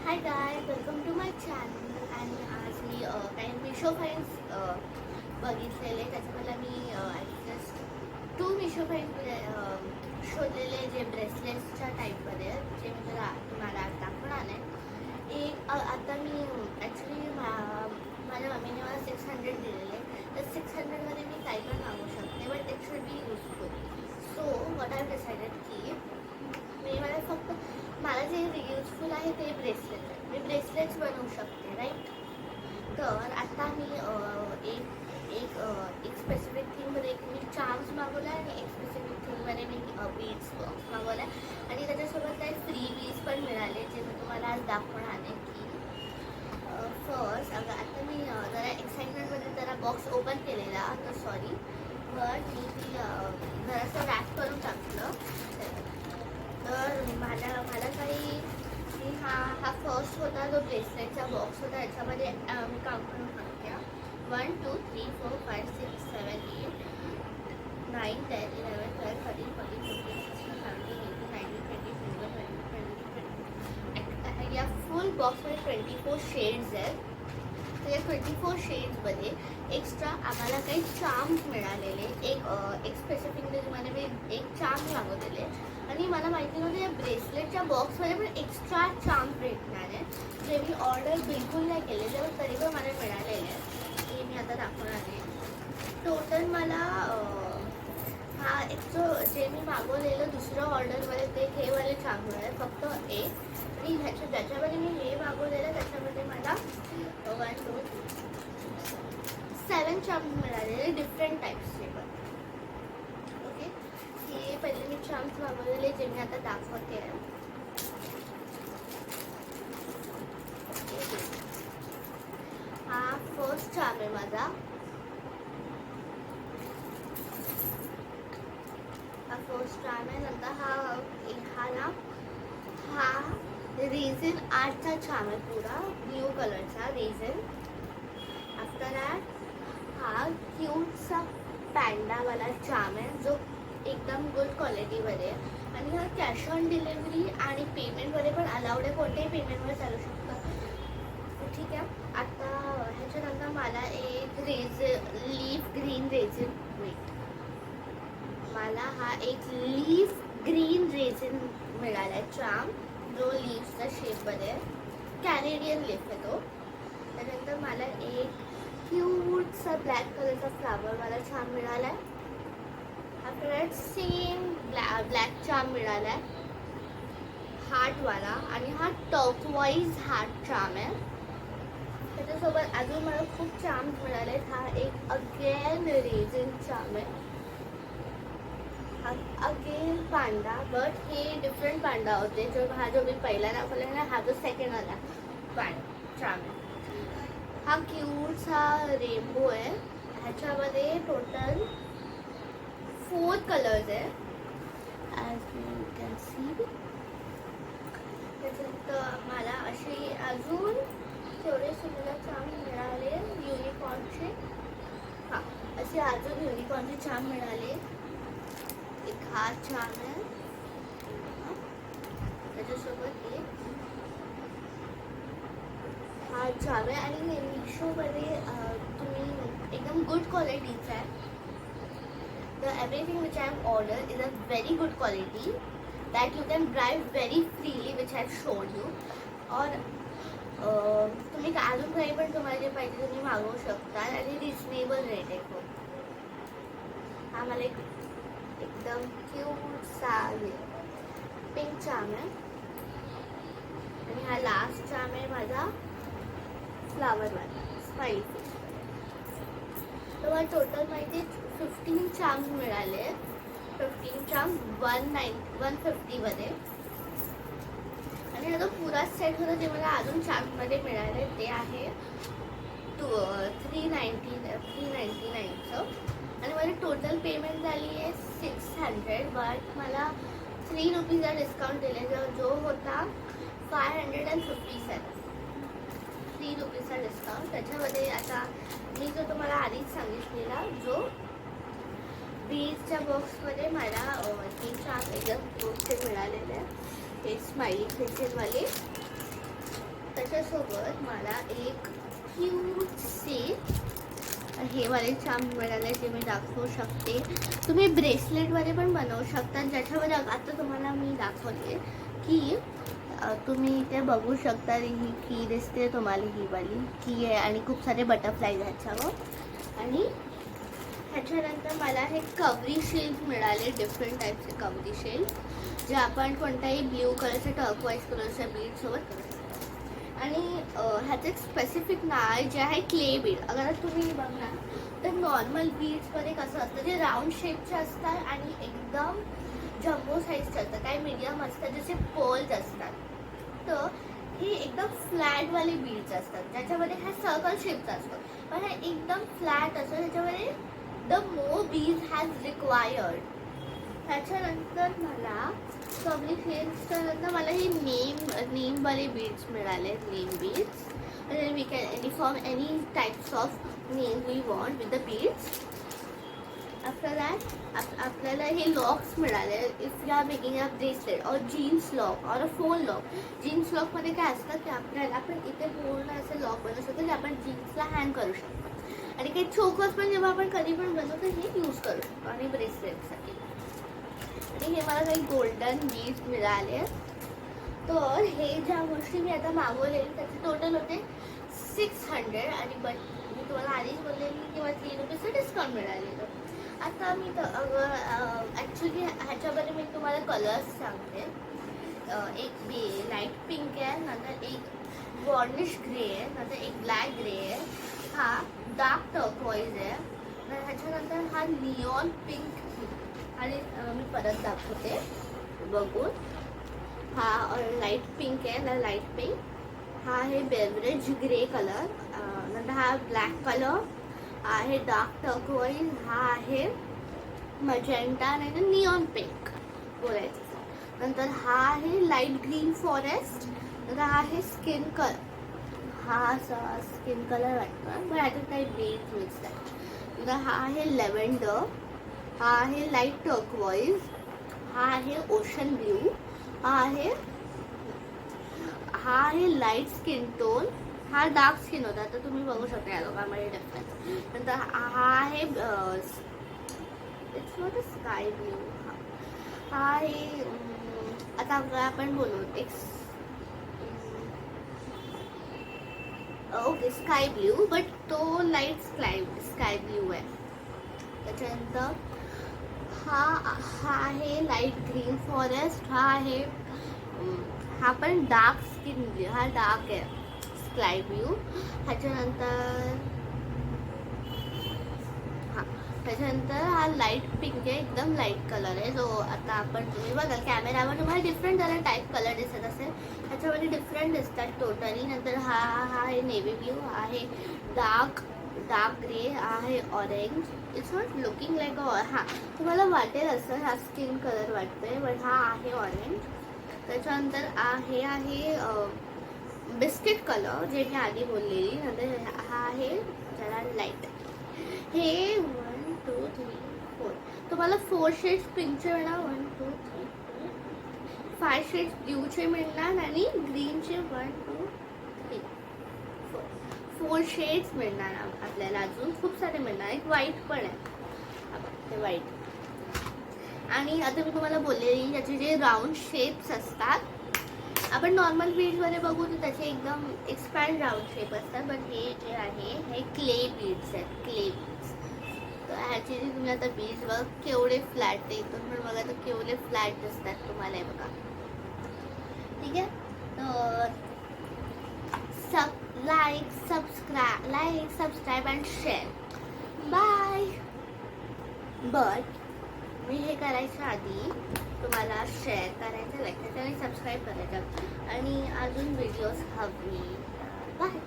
High guys, welcome to my channel. आणि आज मी काही मिशो फाईन्स बघितलेले. त्याच्यामध्ये मी जस्ट 2 मिशो फाईन्स शोधलेले, जे ब्रेसलेट्सच्या टाईपमध्ये, जे मी तुम्हाला आज दाखवणार आहे. आता मी ॲक्च्युली माझ्या मम्मीने मला 600 दिलेले, तर 600मध्ये मी काही पण मागू शकते, but it should be useful. So what I decided की मला जे युजफुल आहे ते ब्रेसलेट आहे. मी ब्रेसलेट्स बनवू शकते, राईट. तर आता मी एक स्पेसिफिक थिंगमध्ये मी चार्म्स मागवला आहे, आणि एक स्पेसिफिक थिंगमध्ये मी बीड्स बॉक्स मागवला आहे, आणि त्याच्यासोबत काही फ्री बीड्स पण मिळाले, जे मी तुम्हाला आज दाखवणार आहे. की फर्स्ट आता मी जरा एक्साइटमेंटमध्ये जरा बॉक्स ओपन केलेला, तर सॉरी, बट मी ती जरासं रॅप करून टाकलं. तर मला काही हा फर्स्ट होता, जो ब्रेसलेटचा बॉक्स होता. याच्यामध्ये मी काउंट करून सांगते. 1 2 3 4 5 6 7 8 9 10 11 12 13 14 15 16 17 18 19 20 21 22 23. या फुल बॉक्समध्ये 24 शेड्स आहेत. तर या 24 शेड्समध्ये एक्स्ट्रा आम्हाला काही चार्म्स मिळालेले. एक स्पेसिफिकली तुम्हाला मी एक चार्म मागवलेले, आणि मला माहिती नव्हतं या ब्रेसलेटच्या बॉक्समध्ये पण एक्स्ट्रा चार्म्स भेटणार आहे, जे मी ऑर्डर बिलकुल नाही केलेले, पण तरी पण मला मिळालेले आहे. हे मी आता दाखवणार आहे. टोटल मला जे मी मागवलेलं दुसरं ऑर्डरमध्ये ते हे वाले चार्म मिळाले, फक्त एक. आणि ज्याच्यामध्ये मी हे मागवलेलं त्याच्यामध्ये मला 1 2 7 चार्म्स मिळालेले, डिफरंट टाईप्सचे. पण ओके, हे पहिले मी चार्म्स मागवलेले, जे मी आता दाखवते आहे. हा फर्स्ट चार्म आहे माझा. फर्स्ट चार्म आहे. नंतर हा रेझिन आर्टचा चार्म आहे, पूरा ब्ल्यू कलरचा रेझिन. आफ्टर दॅट हा क्यूटचा पॅन्डावाला चार्म आहे, जो एकदम गुड क्वालिटीमध्ये आहे. आणि हा कॅश ऑन डिलिव्हरी आणि पेमेंटमध्ये पण अलाउड आहे, कोणत्याही पेमेंटवर चालू शकतं. ठीक आहे. आता ह्याच्यानंतर मला एक लीफ ग्रीन रेझिन मला हा एक लीफ ग्रीन रेझिन मिळाला आहे चार्म, जो लीव्सचा शेपमध्ये, कॅनेडियन लीफ आहे तो. त्यानंतर मला एक क्यूटचा ब्लॅक कलरचा फ्लावर वाला चार्म मिळाला आहे. After that same black charm मिळाला आहे, हार्टवाला, आणि हा टर्कवाईज हार्ट चार्म आहे. त्याच्यासोबत अजून मला खूप चार्म्स मिळाले. हा एक अगेन रेझिन चार्म आहे, अगेन पांडा, बट हे डिफरंट पांडा होते. जो मी पहिला दाखवला ना, हा जो सेकंड वाला चार्म आहे. हा क्यूटचा रेनबो आहे. ह्याच्यामध्ये टोटल 4 कलर्स आहे, ॲज यू कॅन सी. त्याच्यानंतर मला असे अजून थोडे सुंदर चार्म मिळाले युनिकॉर्नचे. असे अजून युनिकॉर्नचे चार्म मिळाले. एक हा चार्म आहे, त्याच्यासोबत एक हा चार्म आहे. आणि मिशोमध्ये तुम्ही एकदम गुड क्वालिटीचा आहे. The everything which I have ordered is a very good quality that you can drive very freely, which I have showed you. और तुम्ही अजून काही पण तुम्हाला जे पाहिजे तुम्ही मागवू शकता, आणि रिजनेबल रेट आहे खूप. हा मला एकदम क्यूटसा पिंक चार्म आहे. आणि हा लास्ट चार्म आहे माझा फ्लावरवाला स्माइल फिश. तर मला टोटल माहिती 15 चार्म्स मिळाले. 15 चार्म्स 150मध्ये. आणि जो पुरा सेट होता जे मला अजून चार्ममध्ये मिळाले, ते आहे 399चं. आणि माझी टोटल पेमेंट झाली आहे 600, बट मला 3 रुपीजचा डिस्काउंट दिले, जो होता 557. 3 रुपीजचा डिस्काउंट. त्याच्यामध्ये आता मी जो तुम्हाला आधीच सांगितलेला, जो बीजच्या बॉक्समध्ये मला 3 चार्म एकदम खूपचे मिळालेले आहे. हे स्माइली फेसेसवाले. त्याच्यासोबत मला एक क्यूटसे हे वाले चाम मिळाले जे मी दाखवू शकते. तुम्ही ब्रेसलेटवाले पण बनवू शकता, ज्याच्यावर आता तुम्हाला मी दाखवते की तुम्ही इथे बघू शकता. ही की दिसते तुम्हाला, ही वाली की आहे आणि खूप सारे बटरफ्लाय ह्याच्यावर. आणि ह्याच्यानंतर मला हे कवरी शेल्स मिळाले, डिफरंट टाईपचे कवरी शेल्स, जे आपण कोणत्याही ब्ल्यू कलरच्या टर्कवाईज कलरच्या बीडसोबत करू शकतो. आणि ह्याचं एक स्पेसिफिक नाव आहे जे आहे क्ले बीड. अगर तुम्ही बघणार तर नॉर्मल बीड्समध्ये कसं असतं, जे राऊंड शेपचे असतात आणि एकदम जम्बो साईजचे असतात, काही मीडियम असतात, जसे पर्ल्स असतात. तर हे एकदम फ्लॅटवाले बीड्स असतात, ज्याच्यामध्ये हा सर्कल शेपचा असतो, पण हा एकदम फ्लॅट असतो, त्याच्यामध्ये the more beads has required. त्याच्यानंतर मला कवरी शेल्सच्या नंतर मला हे नेमवाले बीड्स मिळाले, name beads. We can inform any types of name we want with the beads. After that आपल्याला हे लॉक्स मिळाले. If you are making a bracelet or jeans lock or a phone lock. Jeans लॉकमध्ये काय असतं की आपल्याला आपण इथे पूर्ण असं लॉक बनवू शकतो, जे आपण जीन्सला हँग करू शकतो. आणि काही चोकर्स पण जेव्हा आपण कधी पण बनवतो हे यूज करू शकतो. आणि ब्रेसलेटसाठी आणि हे मला काही गोल्डन बीड्स मिळाले. तर हे ज्या गोष्टी मी आता मागवलेली त्याचे टोटल होते 600. आणि बट मी तुम्हाला आधीच बोललेली किंवा 3 रुपीजचं डिस्काउंट मिळालेलं. आता मी ॲक्च्युली ह्याच्यामध्ये मी तुम्हाला कलर्स सांगते. एक लाईट पिंक आहे, नंतर एक वॉर्निश ग्रे आहे, नंतर एक ब्लॅक ग्रे आहे, हा डार्क टर्कवाईज आहे, ह्याच्यानंतर हा निऑन पिंक. आणि मी परत दाखवते बघून. हा लाईट पिंक आहे ना, लाईट पिंक. हा आहे बेवरेज ग्रे कलर. नंतर हा ब्लॅक कलर आहे, डार्क टर्कवाईज. हा आहे मजेंटा नाही निऑन पिंक बोलायचं. नंतर हा आहे लाईट ग्रीन फॉरेस्ट. नंतर हा आहे स्किन कलर. हा असा स्किन कलर वाटतो, पण ह्याच्यात काही बेस मिक्स आहे. नंतर हा आहे लेव्हेंडर. हा आहे लाईट टर्कवाईज. हा आहे ओशन ब्ल्यू. हा आहे लाईट स्किन टोन. हा डार्क स्किन होता, तर तुम्ही बघू शकता या लोकांमध्ये डिफरन्स. नंतर हा आहे it's not a sky blue. हा आहे आता आपण बोलू ओके स्काय ब्ल्यू, बट तो लाईट स्काय ब्ल्यू आहे. त्याच्यानंतर हा आहे लाईट ग्रीन फॉरेस्ट. हा पण डार्क स्किन ब्ल्यू. हा डार्क आहे स्काय ब्ल्यू. त्याच्यानंतर हा लाईट पिंक आहे, एकदम लाईट कलर आहे, जो आता आपण तुम्ही बघा कॅमेरावर तुम्हाला डिफरंट टाईप कलर दिसत असेल, ह्याच्यामध्ये डिफरंट दिसतात टोटली. नंतर हा आहे नेव्ही ब्ल्यू. हा आहे डार्क ग्रे. आहे orange. It's not looking like हा तुम्हाला वाटेल असं हा स्किन कलर वाटतोय, बट हा आहे ऑरेंज. त्याच्यानंतर हे आहे बिस्किट कलर, जे मी आधी बोललेली. नंतर हा आहे जरा लाईट. हे 1 2 3 4 तुम्हाला 4 शेड्स पिंकचे मिळणार. 1 2 3 4 5 शेड्स ब्ल्यूचे मिळणार आणि ग्रीनचे 1 2 3 4 शेड्स मिळणार आपल्याला. अजून खूप सारे मिळणार. एक व्हाईट पण आहे, ते व्हाईट. आणि आता मी तुम्हाला बोललेली याचे जे राऊंड शेप्स असतात, आपण नॉर्मल बीड्समध्ये बघू तर त्याचे एकदम एक्सपॅन्ड राऊंड शेप असतात, पण हे जे आहे हे क्ले बीड्स आहेत, क्ले बीड्स. तर ह्याचे जे तुम्ही आता बीड्स बघा केवढे फ्लॅट आहे, इथून पण बघा तर केवढे फ्लॅट दिसतात तुम्हाला, हे बघा. ठीक आहे, तर like subscribe and share. Bye. But मी हे करायच्या आधी तुम्हाला शेअर करायचं, लाईक करायचं आणि सबस्क्राईब करायचं आणि अजून व्हिडिओज हवी. बाय.